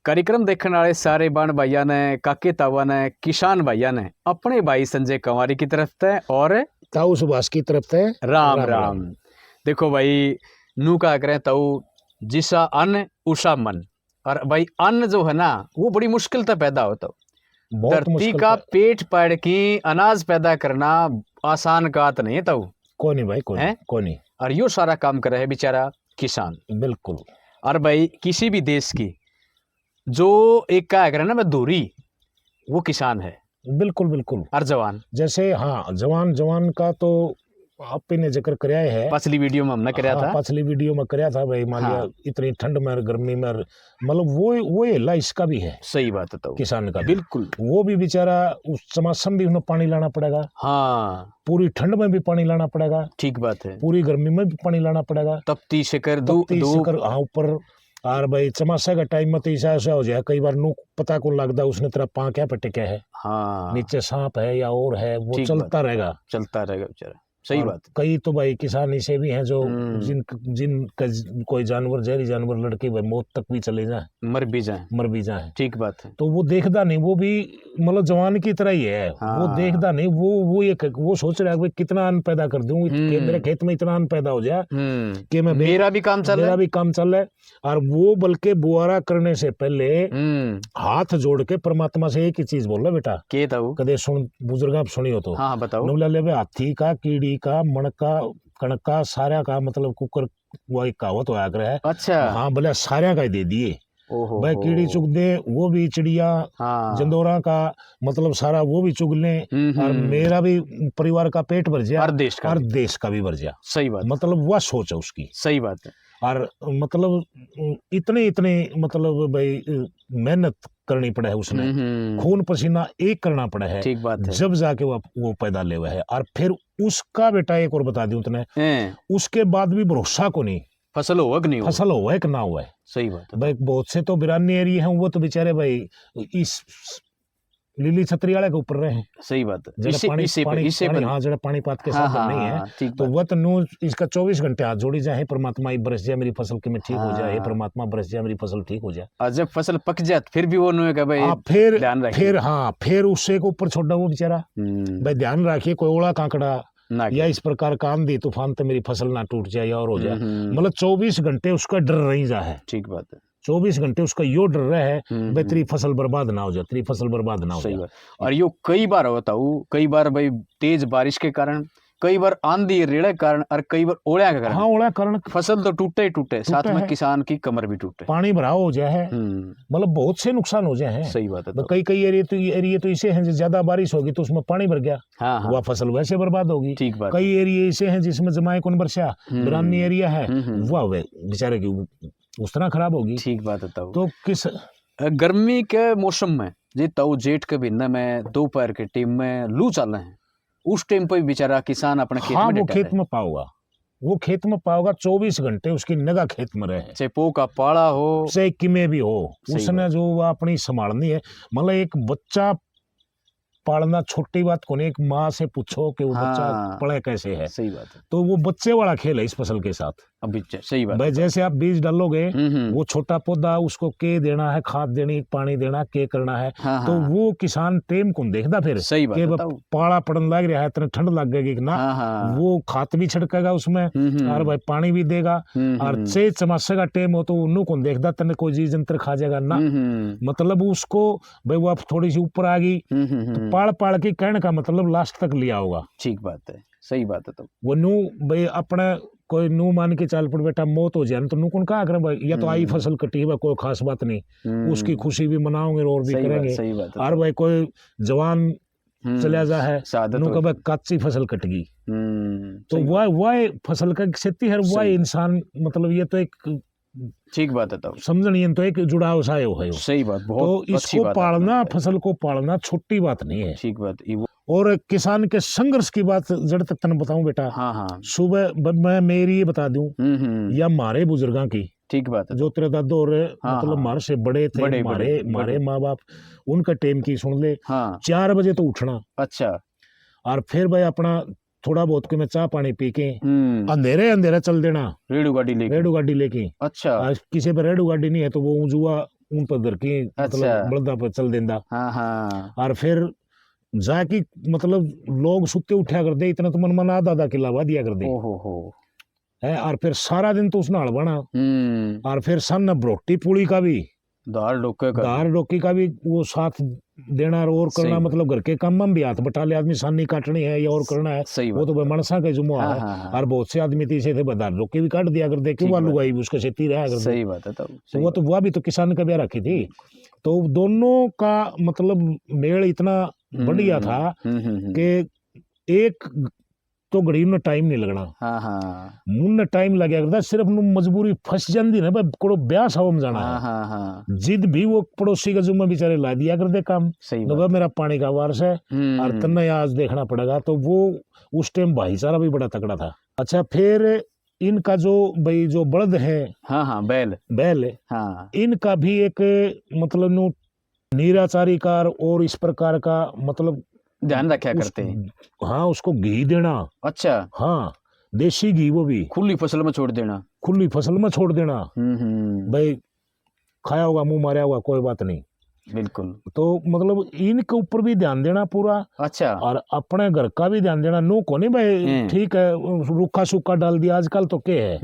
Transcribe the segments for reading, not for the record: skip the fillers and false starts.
कार्यक्रम देखने वाले सारे बाण भाइया ने, काके तावा ने, किसान भाइया ने अपने भाई संजय कंवारी की तरफ थे और ताऊ सुभाष की तरफ थे राम राम। देखो भाई नू का करें ताऊ जिसा अन्न उषा मन। और भाई अन्न जो है ना वो बड़ी मुश्किल से पैदा होता। धरती का पेट पाड़ के अनाज पैदा करना आसान बात नहीं है ताऊ। कोई नहीं भाई, कोई नहीं। और यो सारा काम कर रहे है बेचारा किसान। बिल्कुल। और भाई किसी भी देश की जो एक का है ना मैं धुरी, वो किसान है। बिल्कुल बिल्कुल। और जवान जैसे हाँ, जवान का तो आप ने जिक्र कराया है, पिछली वीडियो में हमने कराया था। पिछली वीडियो में कराया था भाई। मान लिया इतनी ठंड में गर्मी में मतलब वो हिला इसका भी है। सही बात है तो किसान का बिल्कुल। वो भी बेचारा उस समासम भी उन्हें पानी लाना पड़ेगा। हाँ, पूरी ठंड में भी पानी लाना पड़ेगा। ठीक बात है। पूरी गर्मी में भी पानी लाना पड़ेगा। तपती शिखर हाँ ऊपर। और भाई चमासा का टाइम में तो ऐसा हो जाए कई बार नू पता को लगता उसने तेरा पां क्या पटे क्या है। हाँ, नीचे सांप है या और है, वो चलता रहेगा बेचारा। सही बात। कई तो भाई किसान ऐसे भी हैं जो जिन कोई जानवर, जहरी जानवर लड़के भाई मौत तक भी चले जाए, मर भी जाए। ठीक बात है। तो वो देखदा नहीं, वो भी मतलब जवान की तरह ही है। वो देखदा नहीं, वो सोच रहा है भाई कितना अन्न पैदा कर दूं कि मेरे खेत में इतना अन्न पैदा हो जाए कि मैं मेरा भी काम चल रहा है। और वो बल्कि बुआरा करने से पहले हाथ जोड़ के परमात्मा से एक ही चीज बोल रहा बेटा, कदे सुन बुजुर्ग सुनी हो तो। हाँ बताओ। हाथी का, कीड़ी का, मणका, कणका सारा का मतलब कुकर वो एक कहावत होया कर है। अच्छा। हाँ बोले सारा का ही दे दिए भाई। कीड़ी चुग दे वो भी, चिड़िया जंदोरा का मतलब सारा वो भी चुग ले। और मेरा भी परिवार का पेट भर जाए और देश का भी भर जाए। सही बात। मतलब वह सोच है उसकी। सही बात है। और मतलब इतने मतलब भाई मेहनत करनी पड़ा है उसने, खून पसीना एक करना पड़ा है। ठीक बात है। जब जाके वो पैदा ले हुआ है। और फिर उसका बेटा एक और बता दूं तने, उसके बाद भी भरोसा को नहीं फसल हुआ कि नहीं हुआ, फसल हुआ है कि ना हुआ है। सही बात है भाई। बहुत से तो बिरानी एरिया हैं वो तो बेचारे भाई इस लीली छतरी वाले के ऊपर रहे हैं। सही बात है। जरा पानी पात के साथ नहीं है तो वह तो नू इसका 24 घंटे हाथ जोड़ी जाए, परमात्मा बरस जाए मेरी फसल की मैं ठीक हो जाए, परमात्मा बरस जाए मेरी फसल ठीक हो जाए। और जब फसल पक जाए फिर भी वो नुए का भाई फिर उससे को ऊपर छोड़ा वो बेचारा भाई ध्यान रखिए कोई ओला कांकड़ा या इस प्रकार का आंधी तूफान तो मेरी फसल ना टूट जाए और हो जाए। मतलब 24 घंटे उसका डर रही जा है। ठीक बात है। 24 घंटे उसका यो डर रहा है भाई तेरी फसल बर्बाद ना हो जाए, तेरी फसल बर्बाद ना हो जाए। और यो कई बार होता हूँ, कई बार भाई तेज बारिश के कारण, कई बार आंधी रेड़े कारण और कई बार ओला के कारण। हाँ ओला कारण फसल तो टूटे साथ में किसान की कमर भी टूटे, पानी भराव हो जाए है, मतलब बहुत से नुकसान हो जाए हैं। सही बात है। कई एरिया तो ऐसे हैं ज्यादा बारिश होगी तो उसमें पानी भर गया, वह फसल वैसे बर्बाद होगी। ठीक बात। कई एरिया ऐसे हैं जिसमें जमाए कौन बरसा बिरानी एरिया है, वह बेचारे की उस तरह खराब होगी। ठीक बात है। तो किस गर्मी के मौसम में जी ताऊ जेठ के महीने में दोपहर के टाइम में लू चल रहे हैं, उस टाइम पर बेचारा किसान अपने खेत में वो खेत में पाओगा, वो खेत में पाओगा 24 घंटे उसकी निगाह खेत में रहे, चाहे पो का पाला हो चाहे किमे भी हो, उसने जो अपनी संभालनी है। मतलब एक बच्चा पालना छोटी बात को नहीं, एक माँ से पूछो कि वो बच्चा पढ़े कैसे है। सही बात है। तो वो बच्चे वाला खेल है इस फसल के साथ। अभी सही बात भाई जैसे आप बीज डालोगे वो छोटा पौधा उसको के देना है, खाद देनी, पानी देना, के करना है। तो वो किसान टेम कौन देखता फिर कि पाला पड़न लग रहा है, इतने ठंड लग गई कि ना, वो खाद भी छिड़केगा उसमें और भाई पानी भी देगा। और से चमासे का टेम हो तो उन्हों कौन देखता तेने कोई जीव जंत्र खा जाएगा ना। मतलब उसको भाई वो अब थोड़ी सी ऊपर आ गई तो पाड़ के कहने का मतलब लास्ट तक लिया होगा। ठीक बात है। सही बात है। तो वो नू भाई अपने कोई नू मान के चाल पर बेटा मौत हो जाए तो नू कौन कहा करें भाई, या तो आई फसल कटी है कोई खास बात नहीं, उसकी खुशी भी मनाओगे और भी करेंगे। और भाई कोई जवान चला जा है नू का भाई कच्ची फसल कट गई तो वह फसल का क्षति है, वह इंसान मतलब ये तो एक ठीक बात है। तो समझनी तो एक जुड़ाव सा है। सही बात। बहुत तो इसको पालना, फसल को पालना छोटी बात नहीं है। ठीक बात। और किसान के संघर्ष की बात जड़ तक तने बताऊं बेटा। सुबह मैं मेरी ये बता दूं या हमारे बुजुर्गों की। ठीक बात है। जो तेरे दादो और मतलब हमारे से बड़े थे, हमारे माँ बाप, उनका टाइम की सुन ले। 4 बजे तो उठना। अच्छा। और फिर भाई अपना थोड़ा बहुत के मैं चाह पानी पी के अंधेरे चल देना रेडू गाड़ी लेके। अच्छा। किसी पे रेडू गाड़ी नहीं है तो वो जुआ उन पर दर की मतलब बलदा पर चल देंदा। हाँ हाँ। और फिर जाके मतलब लोग सुते उठा कर दे, इतना तो मन आधा किला वा दिया कर दे। ओहो है। और फिर सारा दिन तो उस नाल बना। और फिर सन रोटी पूड़ी का भी, दाल डोके का भी वो साथ देना और करना, मतलब घर के काम में भी हाथ बटा ले आदमी, सानी काटनी है या और करना है, वो तो भाई मनसा का जुम्मा है। और बहुत से आदमी तीसरे थे दाल डोके भी काट दिया कर दे, क्यों आलू गाई उसको खेती रहा कर। सही बात है। तो वो तो वह भी तो किसान का ब्याह रखी थी। तो दोनों का मतलब मेल इतना बढ़िया था कि एक तो घड़ी में टाइम नहीं लगना। हाँ हाँ। मुन्ने टाइम लगे करता, सिर्फ मजबूरी फंस जाती ना, कोड़ो ब्याह साव में जाना है। हाँ हाँ। जिद भी वो पड़ोसी का जुम्मा बेचारे ला दिया करते काम, तो मेरा पानी का वारस है और तन्ने आज देखना पड़ेगा। तो वो उस टाइम भाईचारा भी बड़ा तगड़ा था। अच्छा, फिर इनका जो भाई जो बलद है, हाँ हाँ, बैल हाँ, इनका भी एक मतलब नीराचारी कार और इस प्रकार का मतलब ध्यान रखा करते हैं। हाँ, उसको घी देना। अच्छा। हाँ, देसी घी, वो भी खुली फसल में छोड़ देना। भाई खाया होगा, मुंह मारा होगा, कोई बात नहीं। बिल्कुल। तो मतलब इनके ऊपर भी ध्यान देना पूरा। अच्छा। और अपने घर का भी ध्यान देना। नो को नहीं भाई ठीक है रूखा सूखा डाल दिया, आजकल तो क्या है,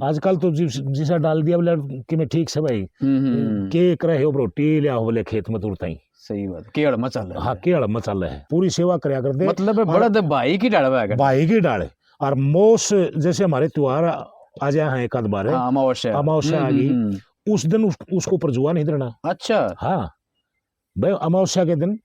आजकल तो जिसा डाल दिया बोले कि मैं ठीक से भाई के करे हो रोटी लिया हो बोले खेत में तुरता ही। सही बात, केड़ मचाल है। हाँ, केड़ मचाल है, पूरी सेवा करया कर दे। मतलब बड़द भाई की डाल है, भाई की डाल। और मोस जैसे हमारे त्योहार आ जाए हैं एक आध बार, अमावस्या आ गई, उस दिन उसको ऊपर जुआ नहीं देना। अच्छा। हाँ भाई, अमावस्या के दिन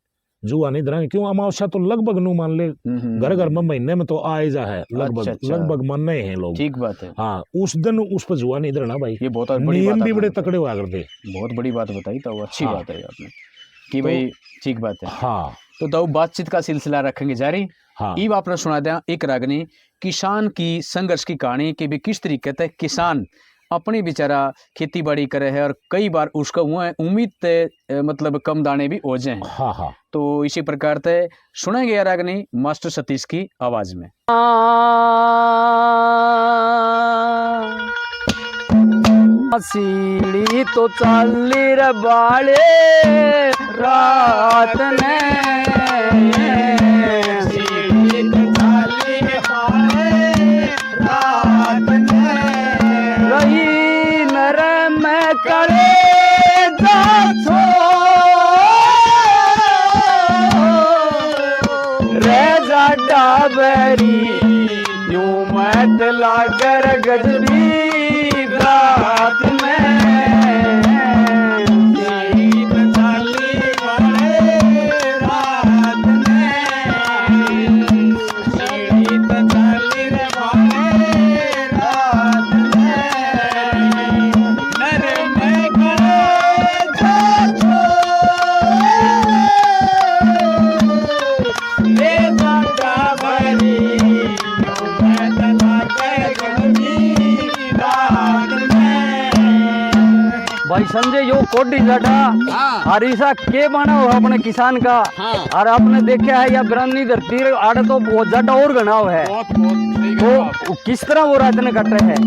जुआ नहीं देना। क्यों? अमावस्या तो लगभग नू मान ले घर घर में महीने में तो आ जा है, लगभग मानने हैं लोग। ठीक बात है। हाँ, उस दिन उस पर जुआ नहीं देना भाई। ये बहुत नियम भी बड़े तकड़े हुआ करते। बहुत बड़ी बात बताई, तो अच्छी बात है आपने कि भाई ठीक बात है। हाँ, तो बातचीत का सिलसिला रखेंगे जारी। हाँ, ये आपने सुना दिया एक रागनी किसान की संघर्ष की कहानी कि भी किस तरीके से किसान अपनी बेचारा खेती बाड़ी करे है और कई बार उसका उम्मीद मतलब कम दाने भी हो जाए। हाँ हाँ। तो इसी प्रकार से सुनेंगे यार रागनी मास्टर सतीश की आवाज में। सीढ़ी तो चाली रे बाले रात ने, सीढ़ी तो चाली रे बाले रात ने, रही नरम करे जा छो रे जा डाबरी यूं मत लागर गजरी रात में, सीढ़ी चाली वाले रात में, सीढ़ी चाली वाले रात में, नर में करे जा छो ले जाता भरी भाई संजय यो कोडी जाटा। हाँ। और ऐसा के बना हो अपने किसान का। हाँ। और आपने देखा है या बिरानी धरती आड़े तो बहुत जाटा और गनाव है। तो किस तरह वो रात ने कट रहे हैं।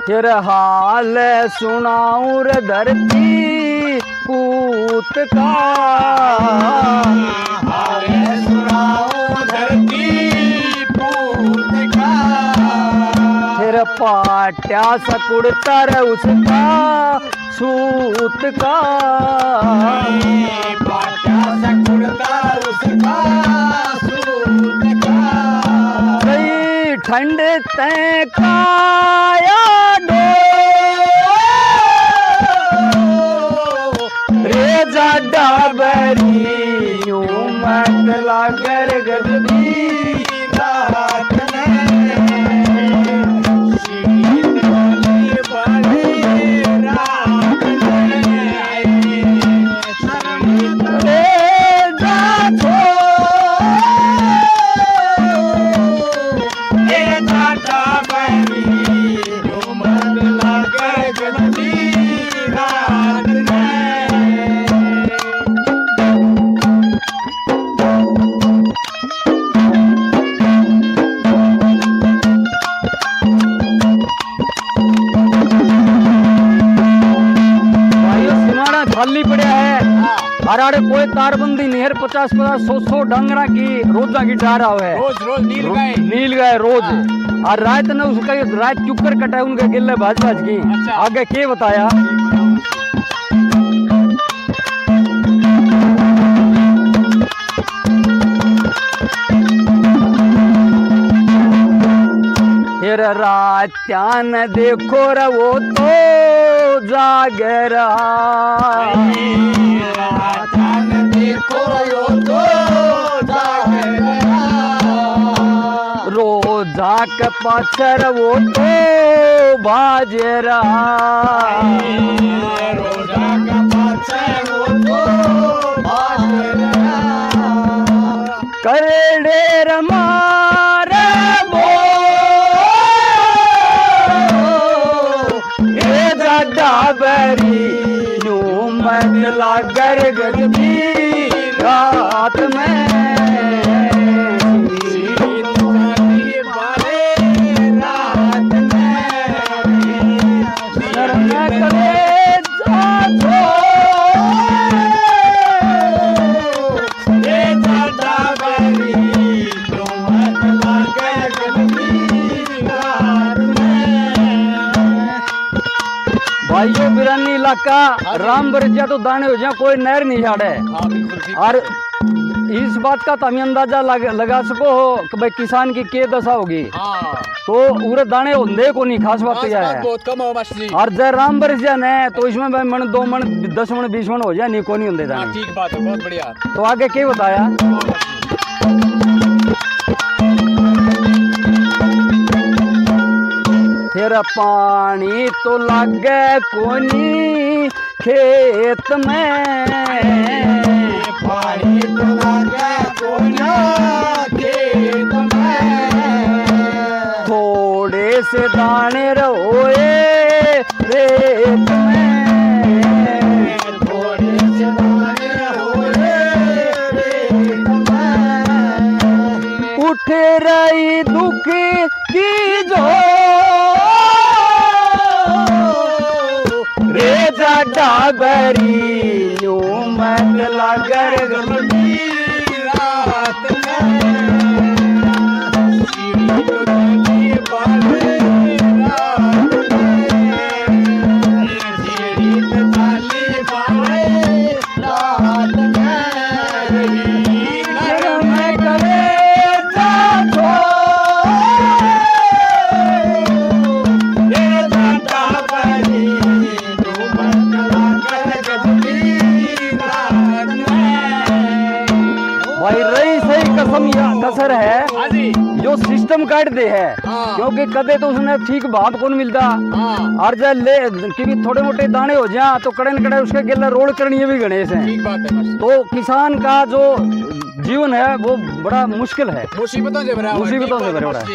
तेरा हाल सुनाऊं रे धरती पूत का, हाल सुनाऊं धरती पूत का, तेरा पाट्या सकुड़ता रे उसका सूत का, पाट्या सकुड़ता उसका सूत का, कई ठंड तय काया रेजा डाबरी यूं मत लागर गजरी रात में, सीढ़ी वाले रात में, रेजा छो रेजा डाबरी यूं मत लागर गजरी रात में। अरे कोई तारबंदी नहीं है 50-50 100 डंगरा की रोजा की डारा है रोज नील गाय रोज और रात ने उसका रात चुकर कटा उनके गिल्ले भाज की। अच्छा। आगे क्या बताया फिर रात्यान देखो रे वो तो जाग रहा रोजा के पाछर वो तो बाज रहा कर डेर मारे डाबरी नो मंडला गरगदी रात में भाइयों बिरानी इलाका राम बरजिया तो दाने हो जाए कोई नहर नहीं झाड़े और इस बात का तुम अंदाजा लगा सको हो कि भाई किसान की क्या दशा होगी। तो उरे दाने होंगे को नहीं खास बात यह है बहुत कम हो बस जी। और जय राम बरजिया ने तो इसमें भाई मन 2 मन 10 मन 20 मन हो जाए नहीं को नहीं होंगे दाने। ठीक बात है बहुत बढ़िया। तो आगे क्या बताया फिर पानी तो लागे कोनी खेत में पानी तो लागे कोनी खेत में थोड़े से दाने रोए रेत में थोड़े से दाने रोए रेत में उठ रही दुख की जो डाबरी यूं मंडला गरगदी रात कसर है जो सिस्टम काट दे है क्योंकि कदे तो उसने ठीक भाव कौन मिलता और जब ले क्योंकि थोड़े मोटे दाने हो जाए तो कड़े न कड़े उसके गिल्ला रोड करनी भी गणेश है। तो किसान का जो जीवन है वो बड़ा मुश्किल है मुसीबतों से भरा है।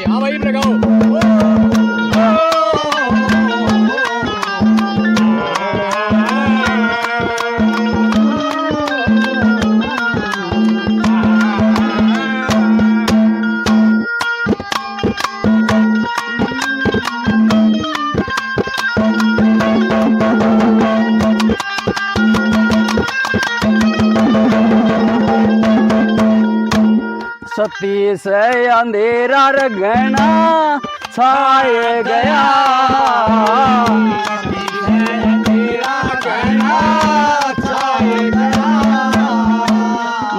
सती से अंधेरा रगना छाए गया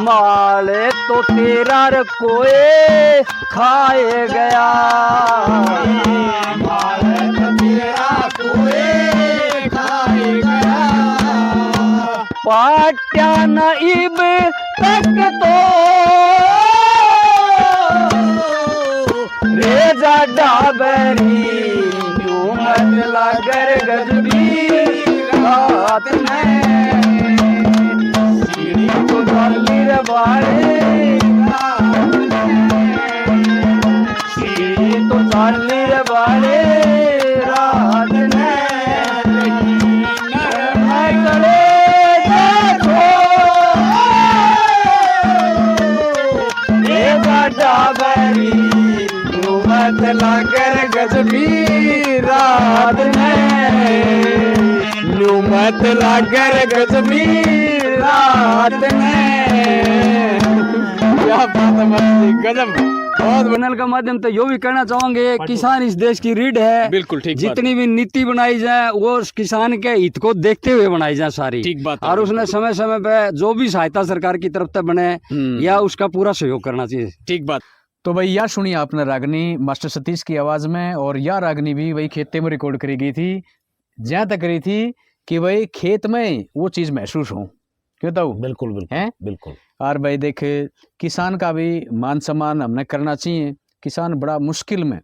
माले तो तेरा कोए खाए गया माले तो तेरा कोए खाए गया पाट्या नईब तक तो रेजा डाबरी यूं मंडला गरगदी रात में सीढ़ी को डाली रे बाड़े सीढ़ी तो डाली रे बाड़े रात में रेजा डाबरी लागर गजबी रात में नुमत लागर गजबी रात आते हैं। क्या बात है भाई, गजब। बहुत चैनल का माध्यम तो यो भी कहना चाहेंगे, किसान इस देश की रीढ़ है। बिल्कुल ठीक। जितनी भी नीति बनाई जाए वो किसान के हित को देखते हुए बनाई जाए सारी। ठीक बात। और उसने समय समय पे जो भी सहायता सरकार की तरफ से बने या उसका पूरा सहयोग करना चाहिए। ठीक बात। तो भाई यह सुनिए आपने रागनी मास्टर सतीश की आवाज में, और यह रागनी भी वही खेते में रिकॉर्ड करी गई थी, जहाँ तक करी थी कि भाई खेत में वो चीज महसूस हो। क्यों तो बिल्कुल बिल्कुल है बिल्कुल। और भाई देख, किसान का भी मान सम्मान हमने करना चाहिए। किसान बड़ा मुश्किल में,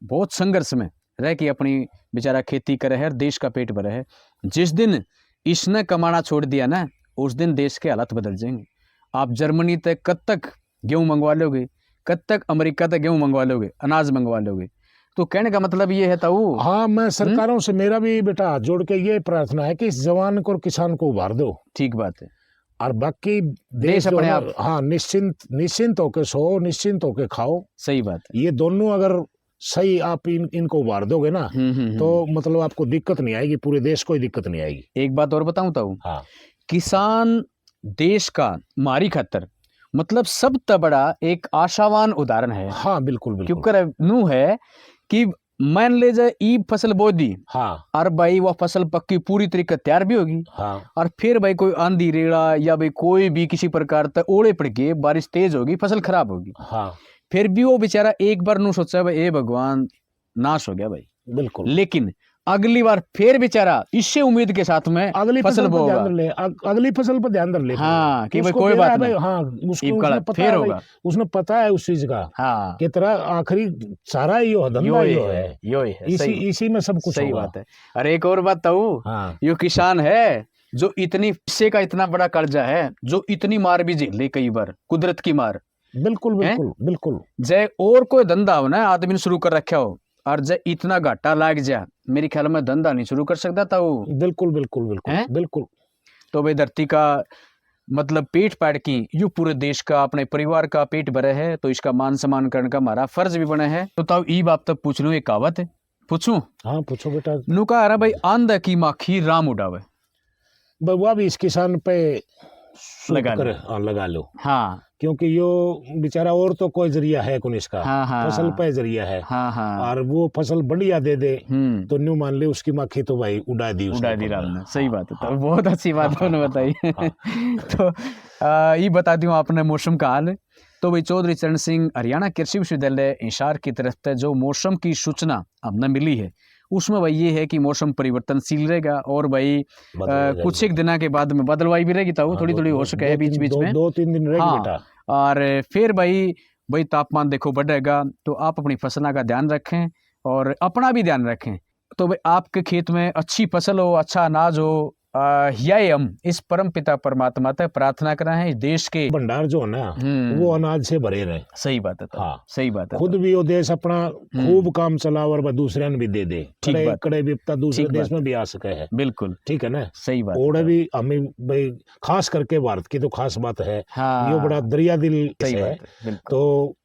बहुत संघर्ष में रह के अपनी बेचारा खेती करे है, देश का पेट भरे है। जिस दिन इसने कमाना छोड़ दिया ना, उस दिन देश के हालात बदल जाएंगे। आप जर्मनी तक कब तक गेहूं मंगवा लोगे, कब तक अमेरिका तक गेहूं मंगवा लोगे, अनाज मंगवा लोगे। तो कहने का मतलब ये है ताऊ। हाँ, मैं सरकारों से मेरा भी बेटा हाथ जोड़ के ये प्रार्थना है कि इस जवान को और किसान को उभार दो। ठीक बात है। और बाकी देश अपने आप, हाँ, निश्चिंत होके सो, निश्चिंत होके खाओ। सही बात है। ये दोनों अगर सही आप इनको उभार दोगे ना, तो मतलब आपको दिक्कत नहीं आएगी, पूरे देश को ही दिक्कत नहीं आएगी। एक बात और बताऊं ताऊ। हाँ, किसान देश का मारी खतर मतलब सबसे बड़ा एक आशावान उदाहरण है। हाँ बिल्कुल बिल्कुल। क्योंकि नू है कि मान ले जाए ई फसल बो दी, हाँ, और भाई वह फसल पक्की पूरी तरीके तैयार भी होगी। हाँ, और फिर भाई कोई आंधी रेड़ा या भाई कोई भी किसी प्रकार तक ओले पड़ के बारिश तेज होगी, फसल खराब होगी। हाँ, फिर भी वो बेचारा एक बार नू सोचा भाई ए भगवान नाश हो गया भाई, बिल्कुल। लेकिन अगली बार फिर बेचारा इससे उम्मीद के साथ में अगली फसल बोगा, अगली फसल पर ध्यान ले। हाँ कि भाई कोई बात नहीं, हाँ, उसको फिर होगा, उसने पता है उस चीज का। हाँ, कि तेरा आखिरी सारा यो धंधा यो है, इसी में सब कुछ सही बात है। अरे एक और बात तो हाँ, यो किसान है जो इतनी पैसे का इतना बड़ा कर्जा है, जो इतनी मार भी झेल ली कई बार, कुदरत की मार। बिल्कुल बिल्कुल बिल्कुल। जय और कोई धंधा हो ना आदमी ने शुरू कर रखा हो, और जय इतना घाटा लाग जा, मेरे ख्याल में धंधा नहीं शुरू कर सकता था वो। बिल्कुल बिल्कुल बिल्कुल बिल्कुल। तो भाई धरती का मतलब पेट पाट की यू पूरे देश का अपने परिवार का पेट भरे है, तो इसका मान सम्मान करने का हमारा फर्ज भी बने है। तो ताऊ ई बात तक पूछ लूं, एक कहावत है, पूछूं? हाँ पूछो बेटा। नु कहा रहा भाई आंधा की माखी राम उड़ावे, वह भी इस किसान पे लगा लो। हाँ, क्योंकि यो बेचारा और तो कोई जरिया है कौन इसका। हाँ, फसल पे जरिया है। हाँ, और वो फसल बढ़िया दे दे तो न्यू मान ले उसकी माखी तो भाई उड़ा दी राम ने। सही बात है। तो बहुत अच्छी बात उन्होंने बताई। तो ये बता दूं आपने मौसम का हाल। तो भाई चौधरी चरण सिंह हरियाणा कृषि विश्वविद्यालय हिसार की तरफ से जो मौसम की सूचना हमने मिली है, उसमें भाई ये है कि मौसम परिवर्तनशील रहेगा, और भाई कुछ एक दिनों के बाद में बदलवाई भी रहेगी, तो थोड़ी थोड़ी हो सके है बीच बीच में, 2-3 दिन रहेगी बेटा। और फिर भाई तापमान देखो बढ़ेगा, तो आप अपनी फसलों का ध्यान रखें और अपना भी ध्यान रखें। तो भाई आपके खेत में अच्छी फसल हो, अच्छा अनाज हो, यही हम इस परम पिता परमात्मा तक प्रार्थना कर रहे हैं। देश के भंडार जो है ना वो अनाज से भरे रहे। सही बात है। हाँ, सही बात है। खुद भी वो देश अपना खूब काम चला और दूसरे ने भी दे दे, कड़े विपता दूसरे देश में भी आ सके है। बिल्कुल ठीक है ना, सही बात। और भी हमें भाई खास करके भारत की तो खास बात है, ये बड़ा दरिया दिल है, तो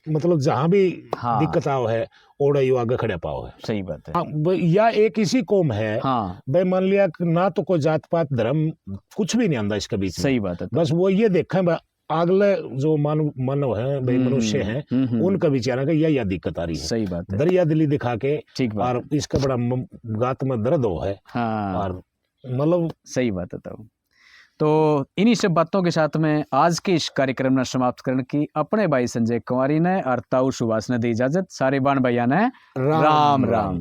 मतलब जहाँ भी दिक्कत आओ है ओड़ा यू आगे खड़े पाओ है। सही बात है। या एक इसी कौम है, भाई मान लिया ना तो कोई जात पात धर्म कुछ भी नहीं आंदा इसके बीच में। सही बात है। बस वो ये देखें अगले जो मानव है भाई मनुष्य हैं उनका विचार का यह दिक्कत आ रही है। सही बात है। दरिया दिली दिखा के और इसका बड़ा गात में दर्द हो है। और मतलब सही बात है। तो इन्हीं सब बातों के साथ में आज के इस कार्यक्रम ने समाप्त करने की अपने भाई संजय कुमारी ने और ताऊ सुभाष ने दी इजाजत। सारे बाण भैया ने राम राम।